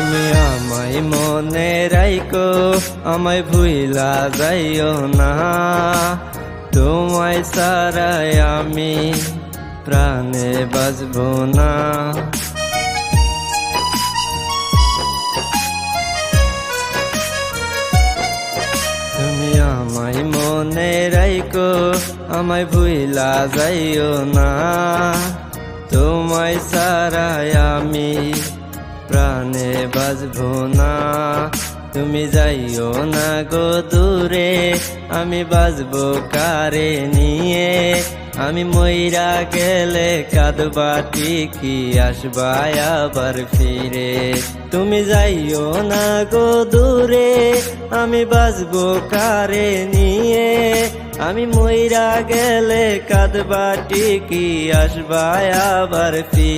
তুমি আমায় মনে রাইখো, আমায় ভুইলা যাইও না। তোমায় ছাড়াই আমি প্রাণে বাঁচবো না। তুমি আমায় মনে রাইখো, আমায় ভুইলা যাইও না। তোমায় ছাড়াই আমি প্রাণে বাঁচবো না। তুমি যাইও না গো দূরে, আমি বাঁচবো কারে নিয়ে। আমি মইরা গেলে কাঁদবা ঠিকই, আসবা আবার ফিরে। তুমি যাইও না গো দূরে, আমি বাঁচবো কারে নিয়ে। আমি মইরা গেলে কাঁদবা ঠিকই, আসবা আবার ফিরে।